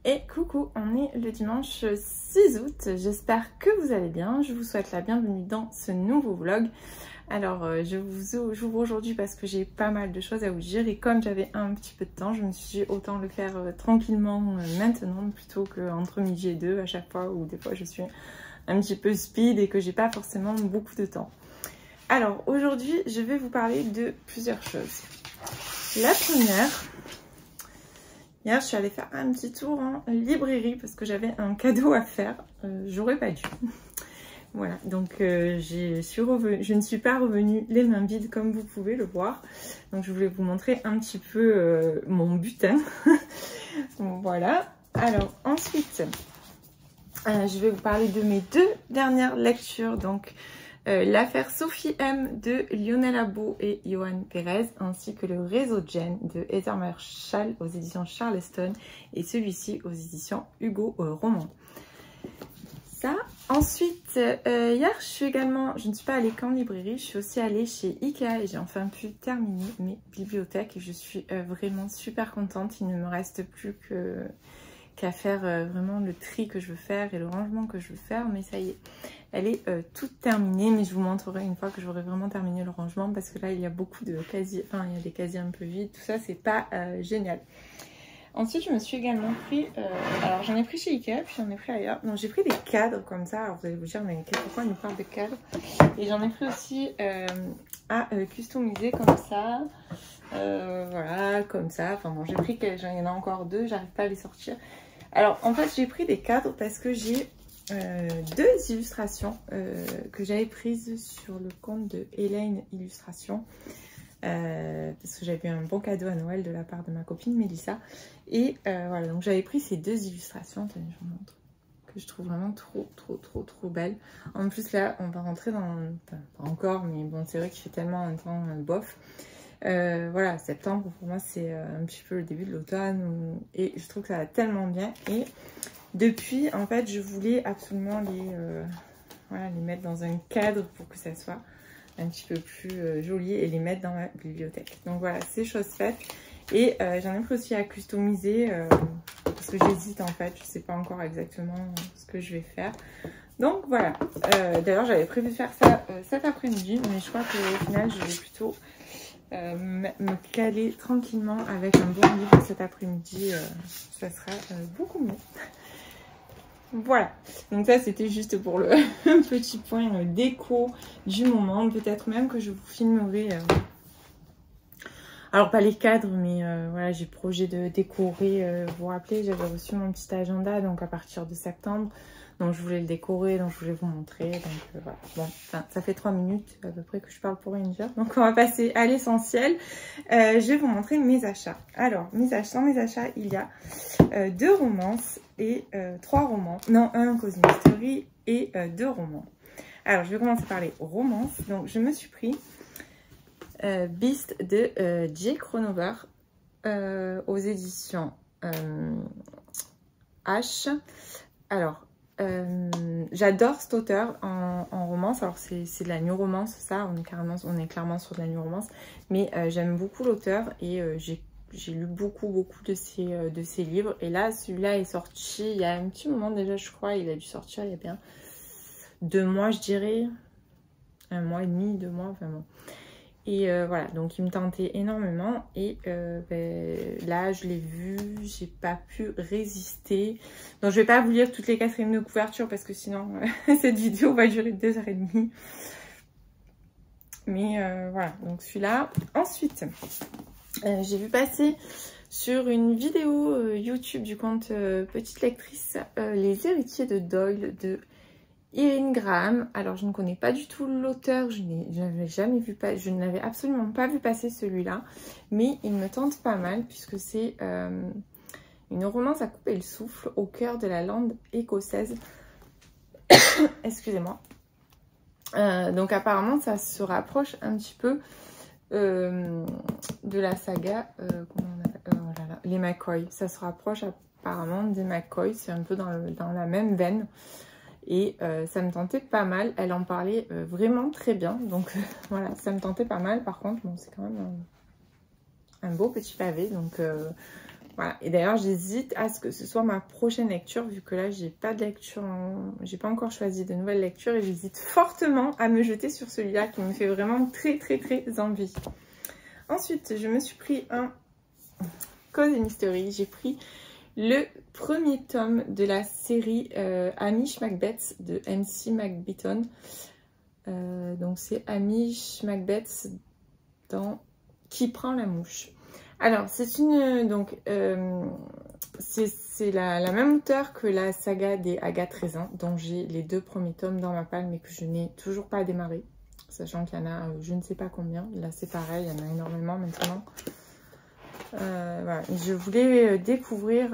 Et coucou, on est le dimanche 6 août, j'espère que vous allez bien, je vous souhaite la bienvenue dans ce nouveau vlog. Alors j'ouvre aujourd'hui parce que j'ai pas mal de choses à vous dire et comme j'avais un petit peu de temps, je me suis dit autant le faire tranquillement maintenant plutôt qu'entre midi et 2 à chaque fois où des fois je suis un petit peu speed et que j'ai pas forcément beaucoup de temps. Alors aujourd'hui je vais vous parler de plusieurs choses. La première... Hier, je suis allée faire un petit tour en librairie parce que j'avais un cadeau à faire. J'aurais pas dû. Voilà, donc je ne suis pas revenue les mains vides comme vous pouvez le voir. Donc je voulais vous montrer un petit peu mon butin. Voilà. Alors ensuite, je vais vous parler de mes deux dernières lectures. Donc l'affaire Sophie M de Lionel Abo et Johan Perez, ainsi que le réseau Jen de Heather Marshall aux éditions Charleston et celui-ci aux éditions Hugo Roman. Ça. Ensuite, hier je ne suis pas allée qu'en librairie, je suis aussi allée chez Ikea et j'ai enfin pu terminer mes bibliothèques et je suis vraiment super contente. Il ne me reste plus qu'à faire vraiment le tri que je veux faire et le rangement que je veux faire, mais ça y est, elle est toute terminée, mais je vous montrerai une fois que j'aurai vraiment terminé le rangement parce que là il y a beaucoup de casiers, enfin il y a des casiers un peu vides, tout ça c'est pas génial. Ensuite je me suis également pris, alors j'en ai pris chez Ikea puis j'en ai pris ailleurs, donc j'ai pris des cadres comme ça, alors vous allez vous dire mais pourquoi on nous parle de cadres, et j'en ai pris aussi à customiser comme ça. Voilà, comme ça. Enfin bon, j'ai pris il y en a encore deux, j'arrive pas à les sortir. Alors en fait j'ai pris des cadres parce que j'ai deux illustrations que j'avais prises sur le compte de Hélène Illustration, parce que j'avais eu un bon cadeau à Noël de la part de ma copine Mélissa, et voilà, donc j'avais pris ces deux illustrations, tenez, je vous montre, que je trouve vraiment trop belle. En plus là on va rentrer dans, enfin pas encore, mais bon c'est vrai qu'il fait tellement un temps bof. Voilà, septembre pour moi c'est un petit peu le début de l'automne et je trouve que ça va tellement bien. Et depuis en fait je voulais absolument voilà, les mettre dans un cadre pour que ça soit un petit peu plus joli et les mettre dans ma bibliothèque. Donc voilà, c'est chose faite. Et j'en ai pris aussi à customiser parce que j'hésite en fait, je sais pas encore exactement ce que je vais faire. Donc voilà, d'ailleurs j'avais prévu de faire ça cet après-midi, mais je crois qu'au final je vais plutôt me caler tranquillement avec un bon livre cet après-midi, ça sera beaucoup mieux. Voilà, donc ça c'était juste pour le petit point déco du moment. Peut-être même que je vous filmerai, alors pas les cadres, mais voilà, j'ai projet de décorer, vous vous rappelez, j'avais reçu mon petit agenda, donc à partir de septembre. Donc je voulais le décorer, donc je voulais vous montrer. Donc voilà, bon, enfin, ça fait 3 minutes à peu près que je parle pour une heure. Donc on va passer à l'essentiel. Je vais vous montrer mes achats. Alors, dans mes achats, il y a 2 romances et 3 romans. Non, un Cozy Mystery et 2 romans. Alors, je vais commencer par les romances. Donc je me suis pris Beast de Jay Kronover aux éditions H. Alors, j'adore cet auteur en romance. Alors c'est de la new romance, ça, on est clairement sur de la new romance, mais j'aime beaucoup l'auteur et j'ai lu beaucoup de ses livres, et là celui-là est sorti il y a un petit moment déjà, je crois. Il a dû sortir il y a bien 2 mois, je dirais, 1 mois et demi, 2 mois, enfin bon. Et voilà, donc il me tentait énormément et là je l'ai vu, j'ai pas pu résister. Donc je vais pas vous lire toutes les 4e de couverture parce que sinon cette vidéo va durer 2h30. Mais voilà, donc celui-là. Ensuite, j'ai vu passer sur une vidéo YouTube du compte Petite Lectrice Les Héritiers de Doyle de Irene Graham. Alors je ne connais pas du tout l'auteur, je n'avais absolument pas vu passer celui-là, mais il me tente pas mal puisque c'est une romance à couper le souffle au cœur de la lande écossaise. Excusez-moi. Donc apparemment ça se rapproche un petit peu de la saga comment on appelle, oh là là, les McCoy. Ça se rapproche apparemment des McCoy, c'est un peu dans la même veine. Et ça me tentait pas mal, elle en parlait vraiment très bien, donc voilà, ça me tentait pas mal. Par contre, bon, c'est quand même un beau petit pavé, donc Voilà, et d'ailleurs j'hésite à ce que ce soit ma prochaine lecture, vu que là j'ai pas de lecture, j'ai pas encore choisi de nouvelles lectures et j'hésite fortement à me jeter sur celui-là qui me fait vraiment très envie. Ensuite, je me suis pris un Cozy Mystery, j'ai pris le premier tome de la série Hamish Macbeth de MC McBeaton. Donc c'est Hamish Macbeth dans Qui prend la mouche. Alors, c'est une... donc, c'est la même auteure que la saga des Agathe Raisin, dont j'ai les 2 premiers tomes dans ma palle, mais que je n'ai toujours pas démarré. Sachant qu'il y en a je ne sais pas combien. Là, c'est pareil, il y en a énormément maintenant. Voilà. Je voulais découvrir,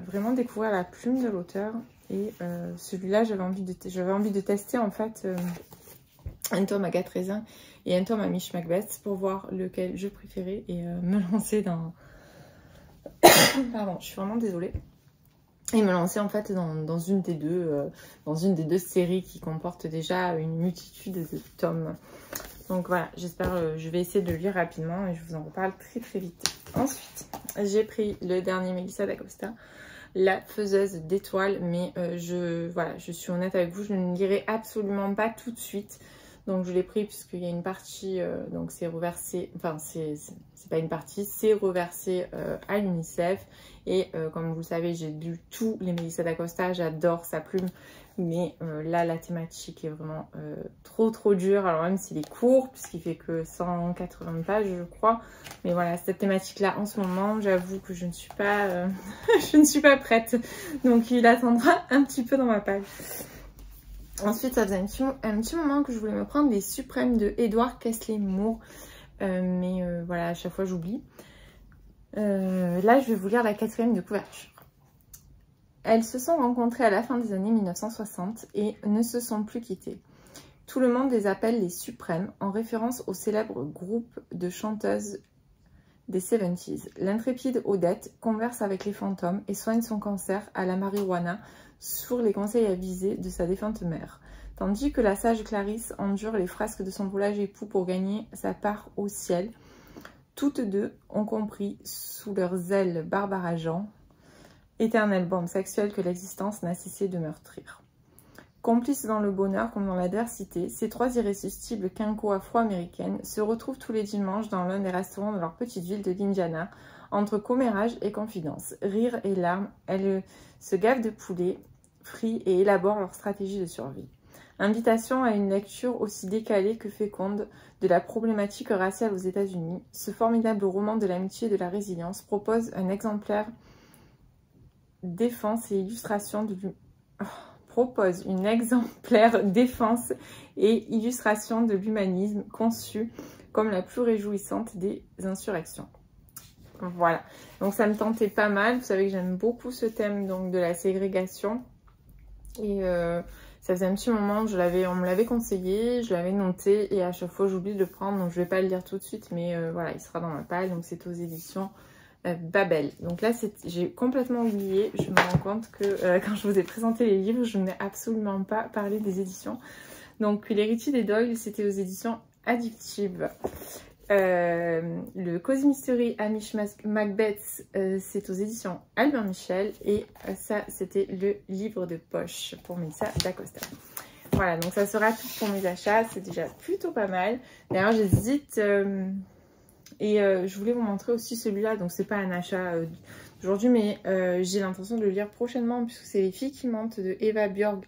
vraiment découvrir la plume de l'auteur. Et celui-là, j'avais envie de tester, en fait, un tome Agathe Raisin et un tome Hamish Macbeth pour voir lequel je préférais et me lancer dans... Pardon, je suis vraiment désolée. Et me lancer en fait dans une des deux séries qui comportent déjà une multitude de tomes. Donc voilà, j'espère, je vais essayer de le lire rapidement et je vous en reparle très vite. Ensuite, j'ai pris le dernier Melissa d'Acosta, La faiseuse d'étoiles, mais voilà, je suis honnête avec vous, je ne lirai absolument pas tout de suite. Donc je l'ai pris puisqu'il y a une partie, donc c'est reversé, enfin c'est pas une partie, c'est reversé à l'UNICEF. Et comme vous le savez, j'ai lu tous les Melissa d'Acosta, j'adore sa plume. Mais là, la thématique est vraiment trop dure. Alors même s'il est court, puisqu'il fait que 180 pages, je crois. Mais voilà, cette thématique-là, en ce moment, j'avoue que je ne suis pas, je ne suis pas prête. Donc il attendra un petit peu dans ma page. Ensuite, ça faisait un petit moment que je voulais me prendre les Suprêmes de Edward Kingsley Moore. Mais voilà, à chaque fois j'oublie. Là, je vais vous lire la 4e de couverture. Elles se sont rencontrées à la fin des années 1960 et ne se sont plus quittées. Tout le monde les appelle les Suprêmes, en référence au célèbre groupe de chanteuses des 70s. L'intrépide Odette converse avec les fantômes et soigne son cancer à la marijuana sur les conseils avisés de sa défunte mère. Tandis que la sage Clarisse endure les frasques de son volage époux pour gagner sa part au ciel, toutes deux ont compris, sous leurs ailes barbarageant, éternelle bande sexuelle que l'existence n'a cessé de meurtrir. Complices dans le bonheur comme dans l'adversité, ces 3 irrésistibles quinquos afro-américaines se retrouvent tous les dimanches dans l'un des restaurants de leur petite ville de l'Indiana. Entre commérage et confidence, rire et larmes, elles se gavent de poulet frit et élaborent leur stratégie de survie. Invitation à une lecture aussi décalée que féconde de la problématique raciale aux États-Unis, ce formidable roman de l'amitié et de la résilience propose un exemplaire défense et illustration de l'humanisme conçu comme la plus réjouissante des insurrections. Voilà, donc ça me tentait pas mal. Vous savez que j'aime beaucoup ce thème donc de la ségrégation et ça faisait un petit moment que on me l'avait conseillé, je l'avais noté et à chaque fois j'oublie de le prendre, donc je vais pas le lire tout de suite, mais voilà, il sera dans ma palle. Donc c'est aux éditions Babel. Donc là j'ai complètement oublié, je me rends compte que quand je vous ai présenté les livres, je n'ai absolument pas parlé des éditions. Donc L'héritier des Doyle, c'était aux éditions Addictive. Le Cozy Mystery Hamish Macbeth, c'est aux éditions Albin Michel. Et ça, c'était le livre de poche pour Melissa d'Acosta. Voilà, donc ça sera tout pour mes achats. C'est déjà plutôt pas mal. D'ailleurs, j'hésite. Je voulais vous montrer aussi celui-là. Donc, c'est pas un achat d'aujourd'hui, mais j'ai l'intention de le lire prochainement, puisque c'est Les filles qui mentent de Eva Björk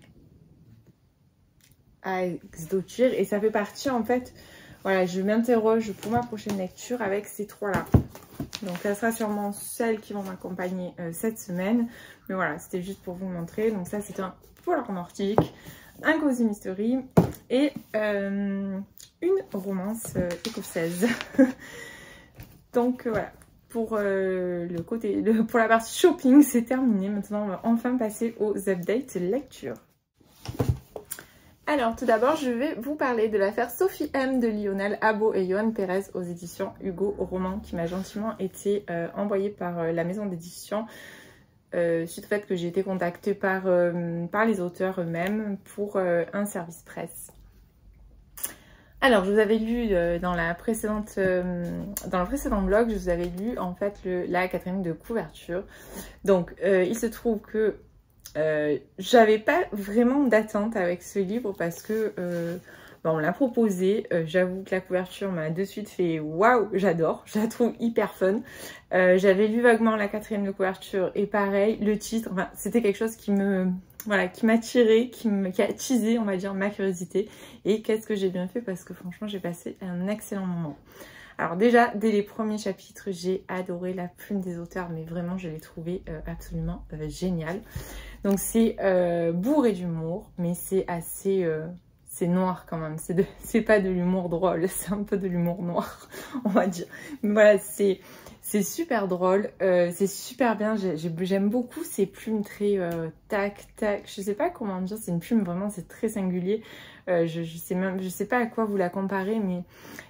à Xdotir. Et ça fait partie, en fait... Voilà, je m'interroge pour ma prochaine lecture avec ces 3-là. Donc, ça sera sûrement celles qui vont m'accompagner cette semaine. Mais voilà, c'était juste pour vous le montrer. Donc, ça, c'est un polar nordique, un Cozy Mystery et une romance écossaise. Donc, voilà. Pour la partie shopping, c'est terminé. Maintenant, on va enfin passer aux updates lecture. Alors, tout d'abord, je vais vous parler de l'affaire Sophie M de Lionel Abo et Johan Pérez aux éditions Hugo Roman, qui m'a gentiment été envoyée par la maison d'édition suite au fait que j'ai été contactée par les auteurs eux-mêmes pour un service presse. Alors, je vous avais lu dans le précédent vlog, je vous avais lu en fait la 4e de couverture. Donc, il se trouve que j'avais pas vraiment d'attente avec ce livre parce que on me l'a proposé. J'avoue que la couverture m'a de suite fait waouh, j'adore, je la trouve hyper fun. J'avais lu vaguement la 4e de couverture et pareil, le titre, enfin, c'était quelque chose qui me... Voilà, qui m'a tiré, qui a attisé, on va dire, ma curiosité. Et qu'est-ce que j'ai bien fait parce que franchement, j'ai passé un excellent moment. Alors déjà, dès les premiers chapitres, j'ai adoré la plume des auteurs, mais vraiment, je l'ai trouvé absolument génial. Donc c'est bourré d'humour, mais c'est assez... c'est noir quand même, c'est pas de l'humour drôle, c'est un peu de l'humour noir, on va dire. Mais voilà, c'est super drôle, c'est super bien, j'aime beaucoup ces plumes très tac tac, je sais pas comment dire, c'est une plume vraiment, c'est très singulier. Je sais pas à quoi vous la comparez, mais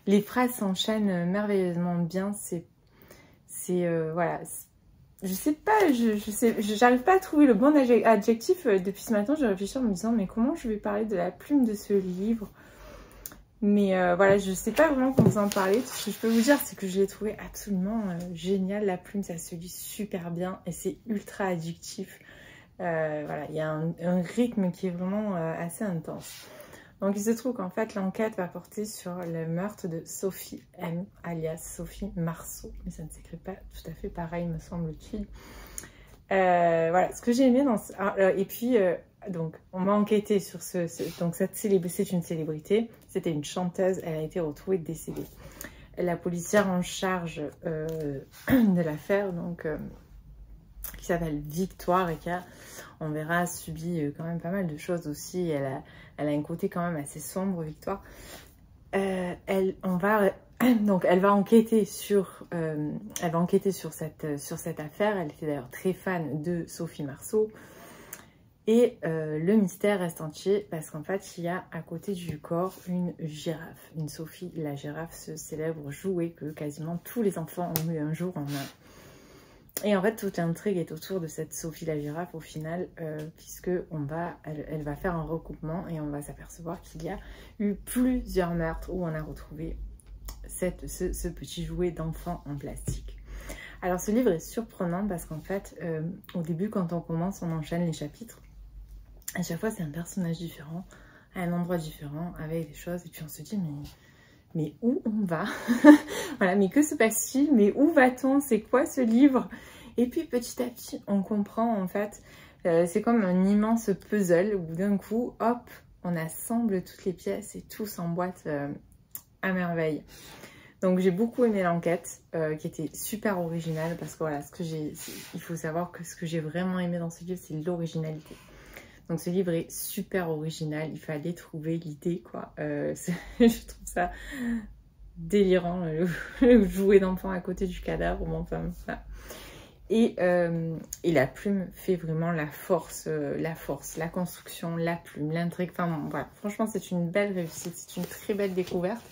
les phrases s'enchaînent merveilleusement bien, voilà. Je sais pas, j'arrive pas à trouver le bon adjectif. Depuis ce matin, je réfléchis en me disant mais comment je vais parler de la plume de ce livre. Mais voilà, je sais pas vraiment comment vous en parler. Ce que je peux vous dire, c'est que je l'ai trouvé absolument génial. La plume, ça se lit super bien et c'est ultra addictif. Voilà, il y a un rythme qui est vraiment assez intense. Donc il se trouve qu'en fait l'enquête va porter sur le meurtre de Sophie M, alias Sophie Marceau. Mais ça ne s'écrit pas tout à fait pareil, me semble-t-il. Voilà, ce que j'ai aimé dans ce... et puis, donc, on m'a enquêté sur donc c'est une célébrité. C'était une chanteuse, elle a été retrouvée décédée. La policière en charge de l'affaire, donc... qui s'appelle Victoire et qui a, on verra, subi quand même pas mal de choses aussi. Elle a un côté quand même assez sombre, Victoire. Elle va enquêter sur cette affaire. Elle était d'ailleurs très fan de Sophie Marceau. Et le mystère reste entier parce qu'en fait, il y a à côté du corps une girafe. Une Sophie la girafe, ce célèbre jouet que quasiment tous les enfants ont eu un jour en main. Et en fait, toute l'intrigue est autour de cette Sophie la girafe au final, puisque elle va faire un recoupement et on va s'apercevoir qu'il y a eu plusieurs meurtres où on a retrouvé ce petit jouet d'enfant en plastique. Alors ce livre est surprenant parce qu'en fait, au début quand on commence, on enchaîne les chapitres. À chaque fois c'est un personnage différent, à un endroit différent, avec des choses, et puis on se dit mais où on va? Voilà, mais que se passe-t-il? Mais où va-t-on? C'est quoi ce livre? Et puis petit à petit, on comprend en fait, c'est comme un immense puzzle où d'un coup, hop, on assemble toutes les pièces et tout s'emboîte à merveille. Donc j'ai beaucoup aimé l'enquête, qui était super originale, parce que voilà, il faut savoir que ce que j'ai vraiment aimé dans ce livre, c'est l'originalité. Donc ce livre est super original, il fallait trouver l'idée quoi. Je trouve ça délirant, le jouet d'enfant à côté du cadavre, bon, enfin ça. Et la plume fait vraiment la force, la construction, la plume, l'intrigue, enfin bon, voilà. Franchement c'est une belle réussite, c'est une très belle découverte.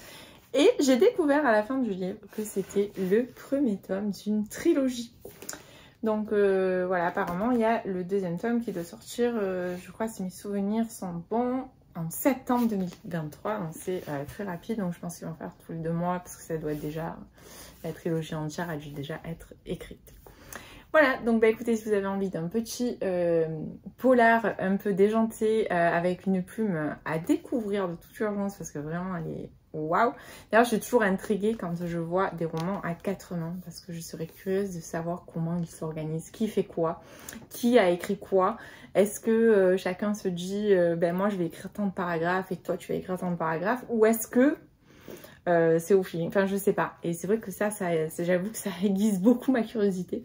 Et j'ai découvert à la fin du livre que c'était le premier tome d'une trilogie. Donc voilà, apparemment il y a le deuxième tome qui doit sortir, je crois si mes souvenirs sont bons, en septembre 2023. Donc c'est très rapide, donc je pense qu'ils vont faire tous les 2 mois parce que ça doit déjà, la trilogie entière a dû déjà être écrite. Voilà, donc bah écoutez, si vous avez envie d'un petit polar un peu déjanté avec une plume à découvrir de toute urgence parce que vraiment elle est waouh. D'ailleurs je suis toujours intriguée quand je vois des romans à 4 mains parce que je serais curieuse de savoir comment ils s'organisent, qui fait quoi, qui a écrit quoi. Est-ce que chacun se dit ben moi je vais écrire tant de paragraphes et toi tu vas écrire tant de paragraphes, ou est-ce que c'est au feeling, enfin je sais pas. Et c'est vrai que ça j'avoue que ça aiguise beaucoup ma curiosité.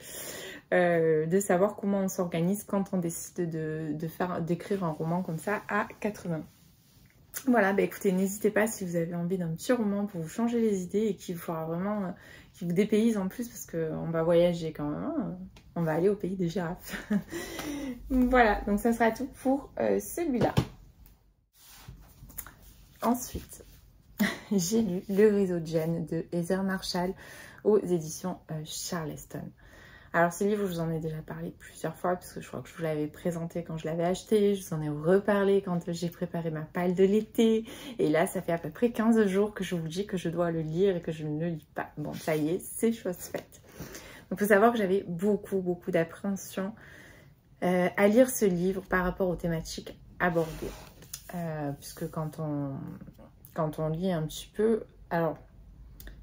De savoir comment on s'organise quand on décide d'écrire un roman comme ça à 4 mains. Voilà, bah écoutez, n'hésitez pas si vous avez envie d'un petit roman pour vous changer les idées et qui vous fera vraiment, qui vous dépayse en plus parce qu'on va voyager quand même, hein, on va aller au pays des girafes. Voilà, donc ça sera tout pour celui-là. Ensuite, j'ai lu Le réseau de Jane de Heather Marshall aux éditions Charleston. Alors ces livres, je vous en ai déjà parlé plusieurs fois parce que je crois que je vous l'avais présenté quand je l'avais acheté, je vous en ai reparlé quand j'ai préparé ma palle de l'été, et là ça fait à peu près 15 jours que je vous dis que je dois le lire et que je ne le lis pas. Bon, ça y est, c'est chose faite. Donc il faut savoir que j'avais beaucoup d'appréhension à lire ce livre par rapport aux thématiques abordées. Puisque quand on lit un petit peu, alors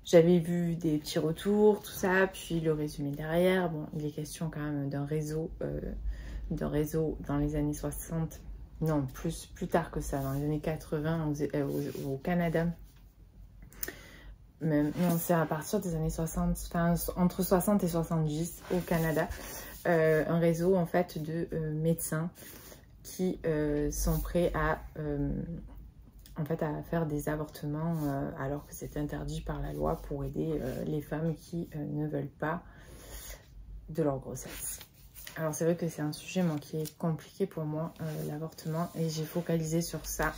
j'avais vu des petits retours, tout ça, puis le résumé derrière. Bon, il est question quand même d'un réseau dans les années 60, non, plus tard que ça, dans les années 80 au Canada. Même, non, c'est à partir des années 60, enfin, entre 60 et 70 au Canada. Un réseau en fait de médecins qui sont prêts à faire des avortements alors que c'est interdit par la loi pour aider les femmes qui ne veulent pas de leur grossesse. Alors c'est vrai que c'est un sujet qui est compliqué pour moi, l'avortement, et j'ai focalisé sur ça.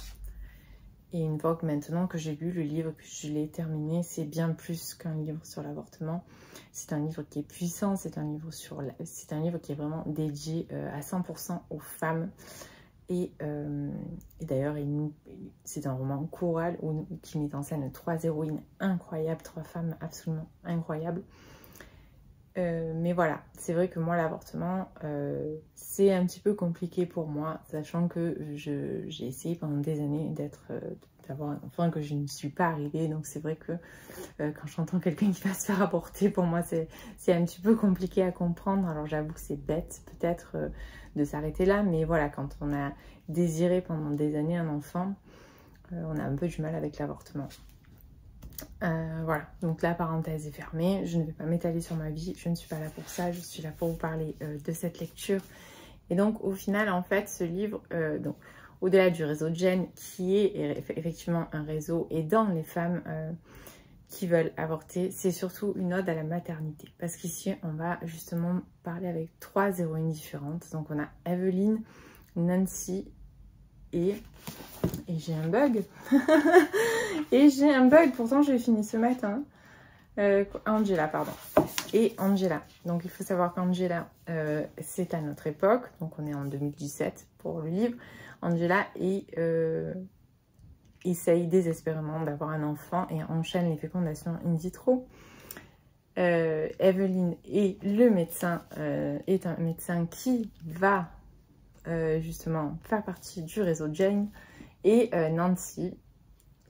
Et une fois que maintenant que j'ai lu le livre, que je l'ai terminé, c'est bien plus qu'un livre sur l'avortement. C'est un livre qui est puissant, c'est un livre qui est vraiment dédié à 100% aux femmes. Et d'ailleurs, c'est un roman choral qui met en scène 3 héroïnes incroyables, 3 femmes absolument incroyables. Mais voilà, c'est vrai que moi, l'avortement, c'est un petit peu compliqué pour moi, sachant que j'ai essayé pendant des années d'avoir un enfant, que je ne suis pas arrivée. Donc c'est vrai que quand j'entends quelqu'un qui va se faire avorter, pour moi, c'est un petit peu compliqué à comprendre. Alors j'avoue que c'est bête peut-être de s'arrêter là, mais voilà, quand on a désiré pendant des années un enfant, on a un peu du mal avec l'avortement. Voilà, donc la parenthèse est fermée, je ne vais pas m'étaler sur ma vie, je ne suis pas là pour ça, je suis là pour vous parler de cette lecture. Et donc au final, en fait, ce livre, donc au-delà du réseau de Jen, qui est effectivement un réseau aidant les femmes qui veulent avorter, c'est surtout une ode à la maternité. Parce qu'ici, on va justement parler avec 3 héroïnes différentes. Donc on a Evelyn, Nancy et j'ai un bug. Et j'ai un bug, pourtant je l'ai fini ce matin. Angela, pardon. Et Angela. Donc il faut savoir qu'Angela, c'est à notre époque. Donc on est en 2017 pour le livre. Angela essaye désespérément d'avoir un enfant et enchaîne les fécondations in vitro. Evelyn est le médecin, est un médecin qui va justement faire partie du réseau Jane, et Nancy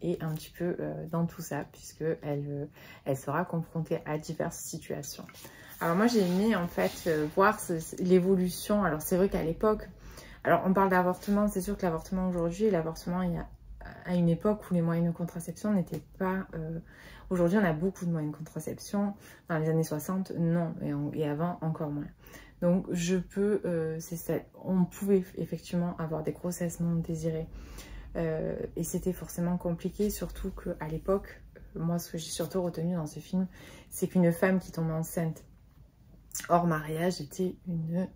est un petit peu dans tout ça puisque elle sera confrontée à diverses situations. Alors moi j'ai aimé en fait voir l'évolution. Alors c'est vrai qu'à l'époque, alors on parle d'avortement, c'est sûr que l'avortement aujourd'hui, l'avortement il y a à une époque où les moyens de contraception n'étaient pas... Aujourd'hui, on a beaucoup de moyens de contraception. Dans les années 60, non. Et avant, encore moins. Donc, on pouvait effectivement avoir des grossesses non désirées. Et c'était forcément compliqué, surtout qu'à l'époque, moi, ce que j'ai surtout retenu dans ce film, c'est qu'une femme qui tombe enceinte hors mariage était une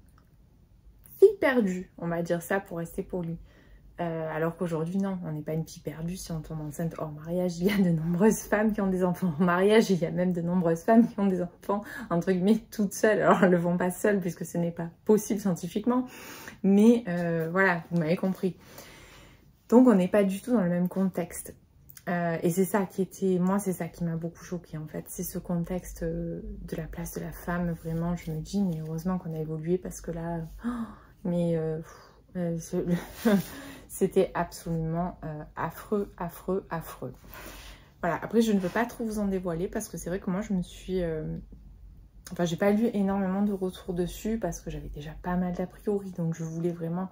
fille perdue. On va dire ça pour rester poli. Alors qu'aujourd'hui, non, on n'est pas une fille perdue si on tombe enceinte hors mariage. Il y a de nombreuses femmes qui ont des enfants hors mariage. Et il y a même de nombreuses femmes qui ont des enfants, entre guillemets, toutes seules. Alors, elles ne le font pas seules puisque ce n'est pas possible scientifiquement. Mais voilà, vous m'avez compris. Donc, on n'est pas du tout dans le même contexte. Et c'est ça moi, c'est ça qui m'a beaucoup choquée en fait. C'est ce contexte de la place de la femme. Vraiment, je me dis, mais heureusement qu'on a évolué parce que là, c'était absolument affreux. Voilà, après je ne veux pas trop vous en dévoiler parce que c'est vrai que moi je me suis... Enfin, j'ai pas lu énormément de retours dessus parce que j'avais déjà pas mal d'a priori. Donc je voulais vraiment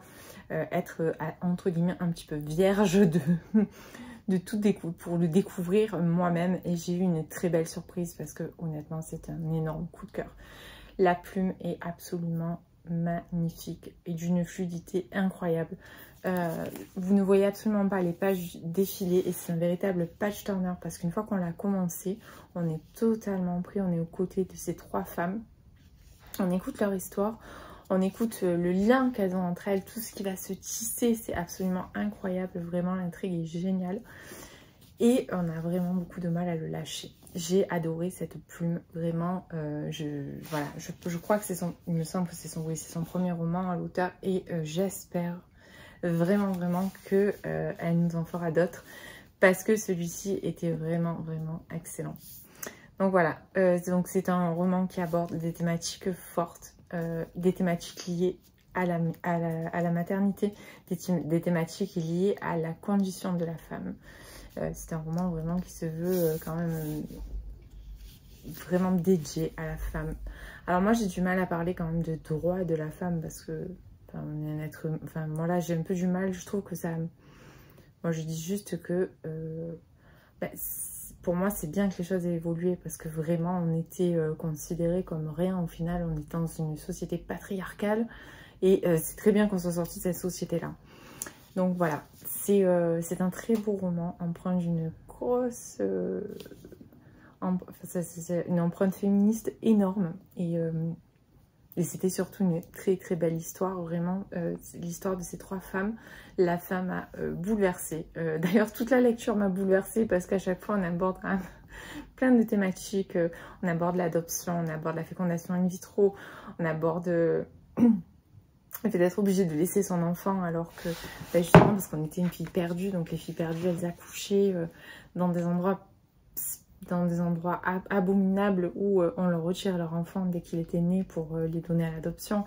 être, entre guillemets, un petit peu vierge de tout pour le découvrir moi-même. Et j'ai eu une très belle surprise parce que honnêtement, c'est un énorme coup de cœur. La plume est absolument magnifique et d'une fluidité incroyable. Vous ne voyez absolument pas les pages défiler et c'est un véritable page turner parce qu'une fois qu'on l'a commencé, on est totalement pris, on est aux côtés de ces 3 femmes, on écoute leur histoire, on écoute le lien qu'elles ont entre elles, tout ce qui va se tisser, c'est absolument incroyable, vraiment l'intrigue est géniale et on a vraiment beaucoup de mal à le lâcher. j'ai adoré cette plume, vraiment. Voilà, je crois que c'est son, il me semble que c'est son, oui, c'est son premier roman à l'auteur et j'espère vraiment que elle nous en fera d'autres parce que celui-ci était vraiment excellent. Donc voilà, donc c'est un roman qui aborde des thématiques fortes, des thématiques liées à la maternité, des thématiques liées à la condition de la femme. C'est un roman vraiment qui se veut quand même vraiment dédié à la femme. Alors moi j'ai du mal à parler quand même de droit de la femme parce que on est un être humain. Enfin moi là j'ai un peu du mal, je trouve que ça... Moi je dis juste que pour moi c'est bien que les choses aient évolué parce que vraiment on était considérés comme rien au final, on est dans une société patriarcale et c'est très bien qu'on soit sorti de cette société là. Donc voilà, c'est un très beau roman, empreint d'une grosse... c'est une empreinte féministe énorme et c'était surtout une très belle histoire, vraiment. C'est l'histoire de ces trois femmes. La femme m'a bouleversée. D'ailleurs, toute la lecture m'a bouleversée parce qu'à chaque fois, on aborde plein de thématiques. On aborde l'adoption, on aborde la fécondation in vitro, on aborde le fait d'être obligé de laisser son enfant alors que, justement, parce qu'on était une fille perdue, donc les filles perdues, elles accouchaient dans des endroits abominables où on leur retire leur enfant dès qu'il était né pour les donner à l'adoption.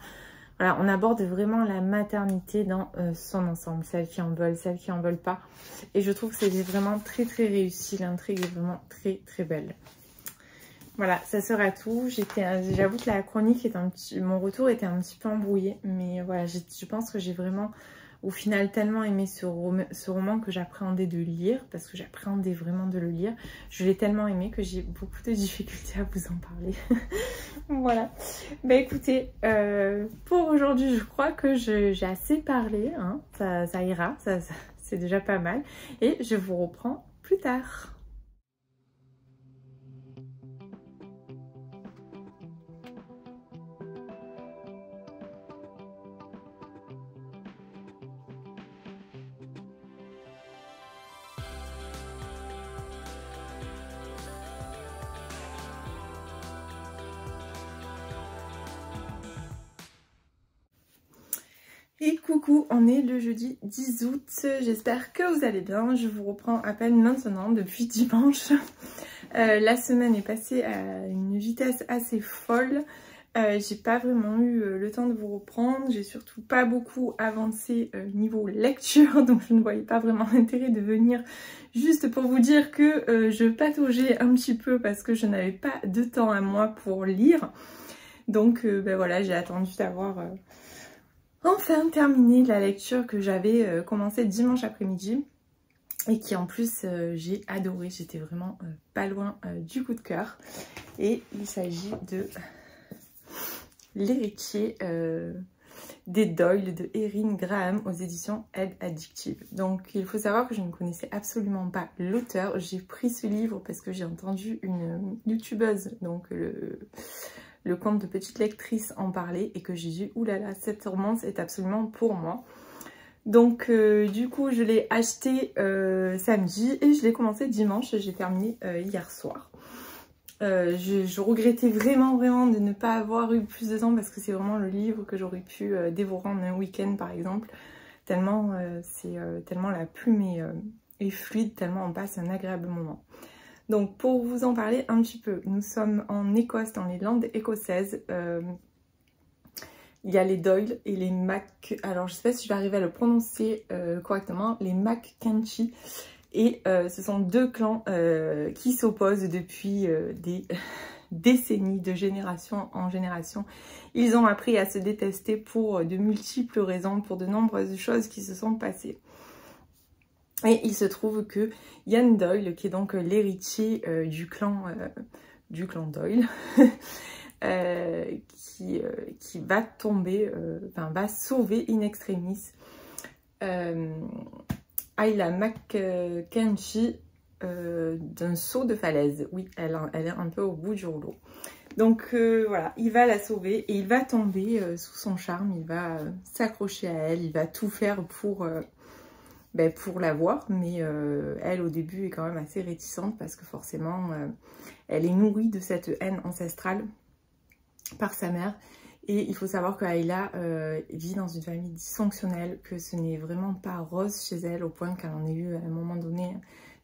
Voilà, on aborde vraiment la maternité dans son ensemble, celles qui en veulent pas. Et je trouve que c'est vraiment très réussi, l'intrigue est vraiment très belle. Voilà, ça sera tout. J'avoue que la chronique est mon retour était un petit peu embrouillé, mais voilà, je pense que j'ai vraiment au final tellement aimé ce roman que j'appréhendais de lire, parce que j'appréhendais vraiment de le lire. Je l'ai tellement aimé que j'ai beaucoup de difficultés à vous en parler. Voilà. Bah écoutez, pour aujourd'hui, je crois que j'ai assez parlé. Hein. Ça ira, c'est déjà pas mal. Et je vous reprends plus tard. Et coucou, on est le jeudi 10 août, j'espère que vous allez bien, je vous reprends à peine maintenant depuis dimanche. La semaine est passée à une vitesse assez folle, j'ai pas vraiment eu le temps de vous reprendre, j'ai surtout pas beaucoup avancé niveau lecture, donc je ne voyais pas vraiment l'intérêt de venir juste pour vous dire que je pataugeais un petit peu parce que je n'avais pas de temps à moi pour lire. Donc voilà, j'ai attendu d'avoir... enfin terminé la lecture que j'avais commencé dimanche après-midi et qui en plus j'ai adoré, j'étais vraiment pas loin du coup de cœur. Et il s'agit de L'héritier des Doyle de Erin Graham aux éditions Aide Addictive. Donc il faut savoir que je ne connaissais absolument pas l'auteur, j'ai pris ce livre parce que j'ai entendu une youtubeuse, donc le compte de Petite Lectrice en parler et que j'ai dit oulala, cette romance est absolument pour moi. Donc du coup je l'ai acheté samedi et je l'ai commencé dimanche, j'ai terminé hier soir. Je regrettais vraiment de ne pas avoir eu plus de temps parce que c'est vraiment le livre que j'aurais pu dévorer en un week-end par exemple. Tellement tellement la plume est fluide, tellement on passe un agréable moment. Donc pour vous en parler un petit peu, nous sommes en Écosse, dans les Landes écossaises. Il y a les Doyle et les alors je sais pas si je vais arriver à le prononcer correctement, les MacKenzie. Et ce sont deux clans qui s'opposent depuis des décennies, de génération en génération. Ils ont appris à se détester pour de multiples raisons, pour de nombreuses choses qui se sont passées. Et il se trouve que Ian Doyle, qui est donc l'héritier du clan Doyle, qui va tomber, enfin va sauver in extremis Ayla MacKenzie d'un saut de falaise. Oui, elle est un peu au bout du rouleau. Donc voilà, il va la sauver et il va tomber sous son charme, il va s'accrocher à elle, il va tout faire pour pour la voir, mais elle au début est quand même assez réticente parce que forcément elle est nourrie de cette haine ancestrale par sa mère. Et il faut savoir que Ayla vit dans une famille dysfonctionnelle, que ce n'est vraiment pas rose chez elle, au point qu'elle en ait eu à un moment donné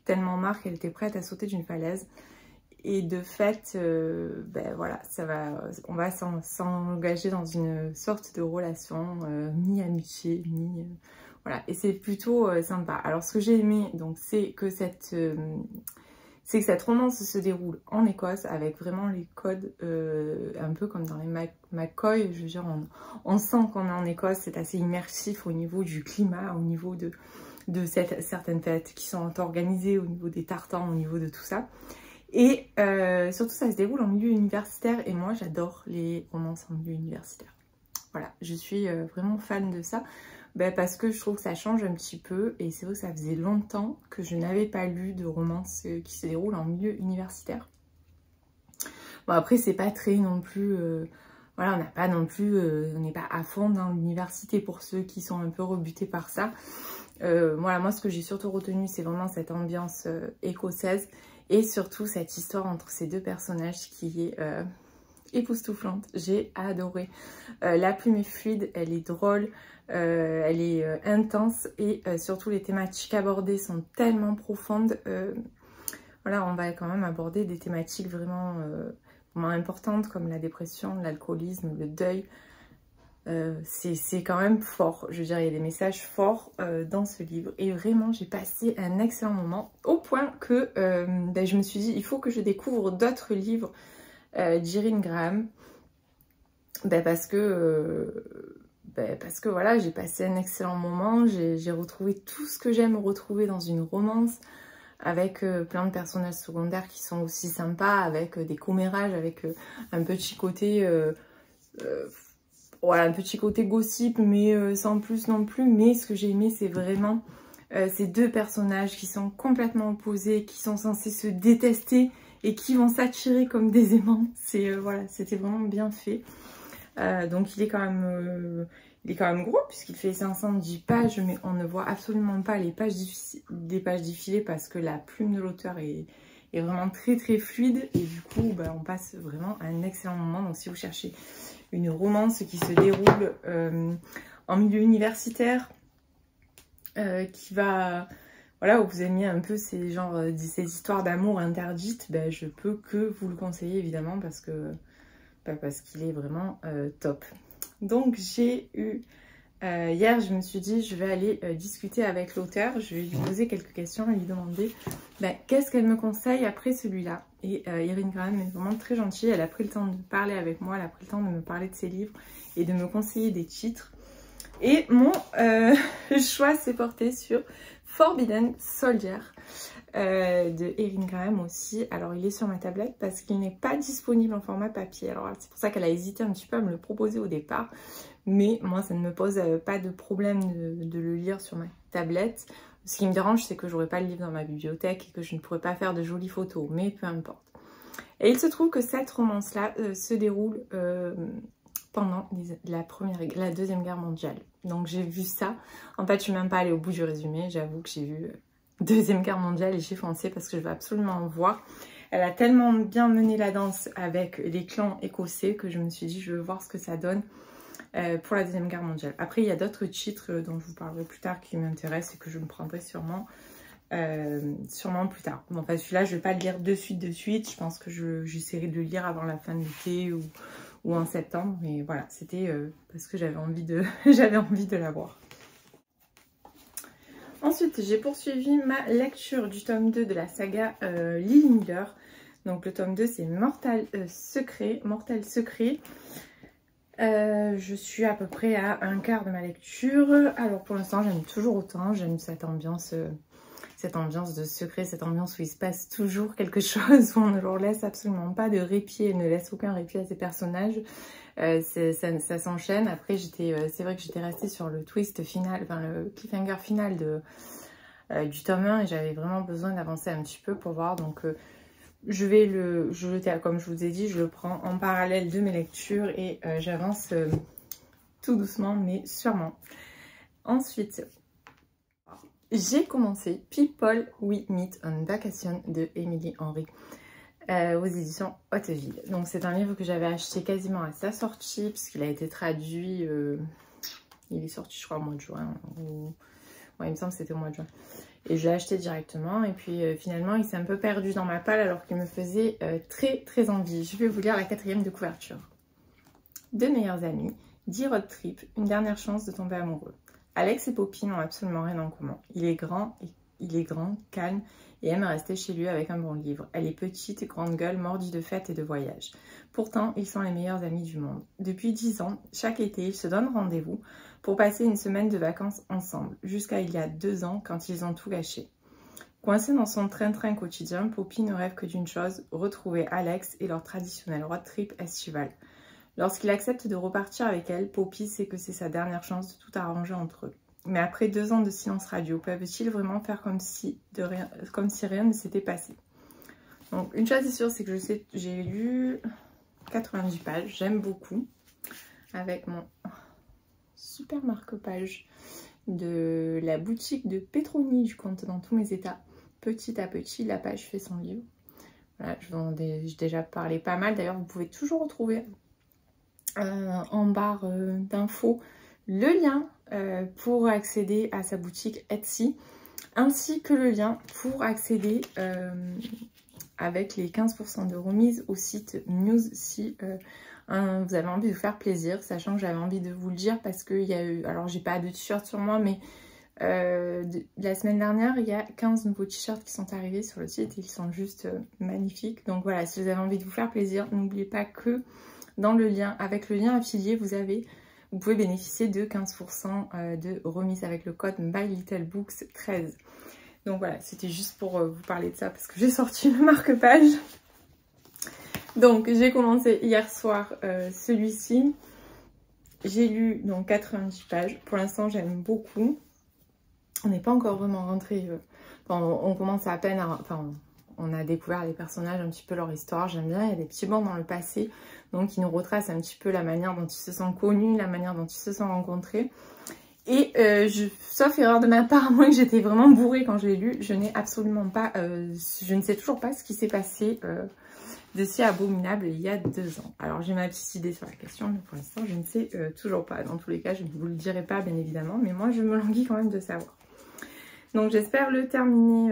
tellement marre qu'elle était prête à sauter d'une falaise. Et de fait, voilà, on va s'engager dans une sorte de relation, mi-amitié, voilà. Et c'est plutôt sympa. Alors ce que j'ai aimé, donc, c'est que cette romance se déroule en Écosse avec vraiment les codes un peu comme dans les McCoy. Je veux dire, on sent qu'on est en Écosse, c'est assez immersif au niveau du climat, au niveau de certaines fêtes qui sont organisées, au niveau des tartans, au niveau de tout ça. Et surtout, ça se déroule en milieu universitaire et moi, j'adore les romances en milieu universitaire. Voilà, je suis vraiment fan de ça. Parce que je trouve que ça change un petit peu et c'est vrai que ça faisait longtemps que je n'avais pas lu de romance qui se déroule en milieu universitaire. Bon après c'est pas très non plus, voilà, on n'a pas non plus, on n'est pas à fond dans l'université pour ceux qui sont un peu rebutés par ça. Voilà, moi ce que j'ai surtout retenu c'est vraiment cette ambiance écossaise et surtout cette histoire entre ces deux personnages qui est époustouflante. J'ai adoré. La plume est fluide, elle est drôle, elle est intense et surtout les thématiques abordées sont tellement profondes. Voilà, on va quand même aborder des thématiques vraiment, vraiment importantes comme la dépression, l'alcoolisme, le deuil. C'est quand même fort, je veux dire, il y a des messages forts dans ce livre et vraiment j'ai passé un excellent moment au point que je me suis dit il faut que je découvre d'autres livres d'Erin Graham parce que voilà, j'ai passé un excellent moment, j'ai retrouvé tout ce que j'aime retrouver dans une romance avec plein de personnages secondaires qui sont aussi sympas, avec des commérages, avec un petit côté voilà, un petit côté gossip mais sans plus non plus. Mais ce que j'ai aimé c'est vraiment ces deux personnages qui sont complètement opposés, qui sont censés se détester et qui vont s'attirer comme des aimants. Voilà, c'était vraiment bien fait. Donc il est quand même gros puisqu'il fait 510 pages, mais on ne voit absolument pas les pages défilées parce que la plume de l'auteur est vraiment très très fluide et du coup on passe vraiment un excellent moment. Donc si vous cherchez une romance qui se déroule en milieu universitaire, qui va... Voilà, où vous aimiez un peu ces histoires d'amour interdites, je peux que vous le conseiller évidemment parce qu'il est vraiment top. Donc j'ai eu... hier, je me suis dit, je vais aller discuter avec l'auteur. Je vais lui poser quelques questions et lui demander qu'est-ce qu'elle me conseille après celui-là. Et Erin Graham est vraiment très gentille. Elle a pris le temps de parler avec moi, elle a pris le temps de me parler de ses livres et de me conseiller des titres. Et mon choix s'est porté sur Forbidden Soldier de Erin Graham aussi. Alors il est sur ma tablette parce qu'il n'est pas disponible en format papier. Alors c'est pour ça qu'elle a hésité un petit peu à me le proposer au départ. Mais moi ça ne me pose pas de problème de le lire sur ma tablette. Ce qui me dérange c'est que j'aurai pas le livre dans ma bibliothèque et que je ne pourrai pas faire de jolies photos. Mais peu importe. Et il se trouve que cette romance là se déroule pendant la Deuxième Guerre mondiale. Donc j'ai vu ça. En fait je suis même pas allée au bout du résumé. J'avoue que j'ai vu Deuxième Guerre mondiale et j'ai foncé parce que je veux absolument en voir. Elle a tellement bien mené la danse avec les clans écossais que je me suis dit je veux voir ce que ça donne pour la Deuxième Guerre mondiale. Après il y a d'autres titres dont je vous parlerai plus tard qui m'intéressent et que je me prendrai sûrement plus tard. Bon, enfin celui-là je vais pas le lire de suite. Je pense que j'essaierai de le lire avant la fin de l'été ou en septembre. Mais voilà, c'était parce que j'avais envie de l'avoir. Ensuite, j'ai poursuivi ma lecture du tome 2 de la saga Lily Miller. Donc le tome 2 c'est Mortal Secret. Je suis à peu près à un quart de ma lecture. Alors pour l'instant j'aime toujours autant, j'aime cette ambiance de secret, cette ambiance où il se passe toujours quelque chose, où on ne leur laisse absolument pas de répit, elle ne laisse aucun répit à ces personnages. Ça s'enchaîne. Après c'est vrai que j'étais restée sur le twist final, enfin le cliffhanger final du tome 1 et j'avais vraiment besoin d'avancer un petit peu pour voir. Donc comme je vous ai dit, je le prends en parallèle de mes lectures et j'avance tout doucement mais sûrement. Ensuite, j'ai commencé People We Meet on Vacation de Émilie Henry aux éditions Hauteville. Donc c'est un livre que j'avais acheté quasiment à sa sortie puisqu'il a été traduit, il est sorti je crois au mois de juin, ou... ouais, il me semble que c'était au mois de juin. Et je l'ai acheté directement et puis finalement il s'est un peu perdu dans ma palle alors qu'il me faisait très envie. Je vais vous lire la 4e de couverture. 2 meilleurs amis, 10 road trip, une dernière chance de tomber amoureux. Alex et Poppy n'ont absolument rien en commun. Il est grand, calme et aime rester chez lui avec un bon livre. Elle est petite, grande gueule, mordue de fêtes et de voyages. Pourtant, ils sont les meilleurs amis du monde. Depuis 10 ans, chaque été, ils se donnent rendez-vous pour passer une semaine de vacances ensemble, jusqu'à il y a 2 ans quand ils ont tout gâché. Coincée dans son train-train quotidien, Poppy ne rêve que d'une chose, retrouver Alex et leur traditionnel road trip estival. Lorsqu'il accepte de repartir avec elle, Poppy sait que c'est sa dernière chance de tout arranger entre eux. Mais après 2 ans de silence radio, peuvent-ils vraiment faire comme si rien ne s'était passé? Donc une chose est sûre, c'est que j'ai lu 90 pages, j'aime beaucoup, avec mon super marque-page de la boutique de Petroni, je compte dans tous mes états. Petit à petit, la page fait son livre. Voilà, j'ai déjà parlé pas mal, d'ailleurs vous pouvez toujours retrouver en barre d'infos le lien pour accéder à sa boutique Etsy, ainsi que le lien pour accéder avec les 15% de remise au site Muse si vous avez envie de vous faire plaisir, sachant que j'avais envie de vous le dire parce qu'il y a eu, alors j'ai pas de t-shirt sur moi, mais la semaine dernière il y a 15 nouveaux t-shirts qui sont arrivés sur le site et ils sont juste magnifiques. Donc voilà, si vous avez envie de vous faire plaisir, n'oubliez pas que dans le lien, avec le lien affilié, vous pouvez bénéficier de 15% de remise avec le code MyLittleBooks13. Donc voilà, c'était juste pour vous parler de ça parce que j'ai sorti le marque-page. Donc j'ai commencé hier soir celui-ci. J'ai lu donc 90 pages. Pour l'instant, j'aime beaucoup. On n'est pas encore vraiment rentré. On commence à peine à... Enfin, on a découvert les personnages, un petit peu leur histoire. J'aime bien, il y a des petits bancs dans le passé. Donc, ils nous retracent un petit peu la manière dont ils se sont connus, la manière dont ils se sont rencontrés. Et sauf erreur de ma part, moi que j'étais vraiment bourrée quand je l'ai lu, je n'ai absolument pas... je ne sais toujours pas ce qui s'est passé de si abominable il y a 2 ans. Alors, j'ai ma petite idée sur la question, mais pour l'instant, je ne sais toujours pas. Dans tous les cas, je ne vous le dirai pas, bien évidemment. Mais moi, je me languis quand même de savoir. Donc j'espère le terminer,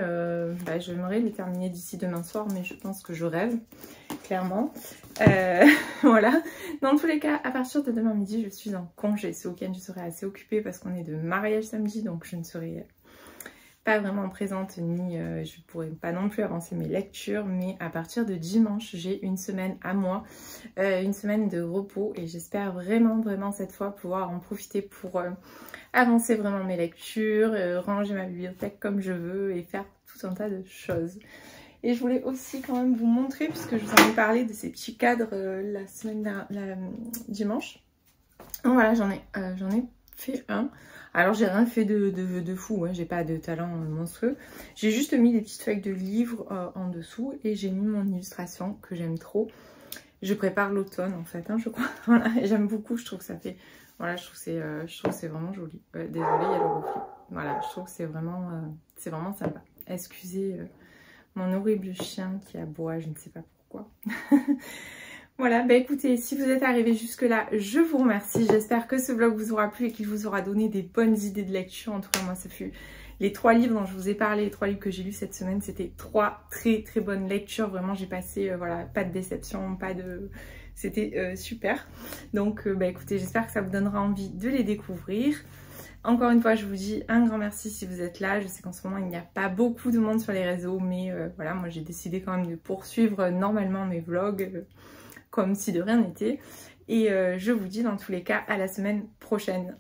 j'aimerais le terminer d'ici demain soir, mais je pense que je rêve, clairement. Voilà, dans tous les cas, à partir de demain midi, je suis en congé. Ce week-end, je serai assez occupée parce qu'on est de mariage samedi, donc je ne serai pas vraiment présente, ni je ne pourrai pas non plus avancer mes lectures. Mais à partir de dimanche, j'ai une semaine à moi, une semaine de repos, et j'espère vraiment cette fois pouvoir en profiter pour... avancer vraiment mes lectures, ranger ma bibliothèque comme je veux et faire tout un tas de choses. Et je voulais aussi quand même vous montrer, puisque je vous en ai parlé de ces petits cadres la semaine dimanche. Donc voilà, j'en ai fait un. Alors j'ai rien fait de fou, hein, j'ai pas de talent monstrueux. J'ai juste mis des petites feuilles de livres en dessous et j'ai mis mon illustration que j'aime trop. Je prépare l'automne en fait, hein, je crois. Voilà, j'aime beaucoup, je trouve que ça fait... Voilà, je trouve que c'est vraiment joli. Désolée, il y a le reflet. Voilà, je trouve que c'est vraiment sympa. Excusez mon horrible chien qui aboie, je ne sais pas pourquoi. Voilà, bah écoutez, si vous êtes arrivés jusque là, je vous remercie. J'espère que ce vlog vous aura plu et qu'il vous aura donné des bonnes idées de lecture. En tout cas, moi, ça fut les 3 livres dont je vous ai parlé, les 3 livres que j'ai lus cette semaine. C'était 3 très bonnes lectures. Vraiment, j'ai passé, voilà, pas de déception, pas de... C'était super. Donc, bah écoutez, j'espère que ça vous donnera envie de les découvrir. Encore une fois, je vous dis un grand merci si vous êtes là. Je sais qu'en ce moment, il n'y a pas beaucoup de monde sur les réseaux, mais voilà, moi, j'ai décidé quand même de poursuivre normalement mes vlogs comme si de rien n'était. Et je vous dis dans tous les cas à la semaine prochaine.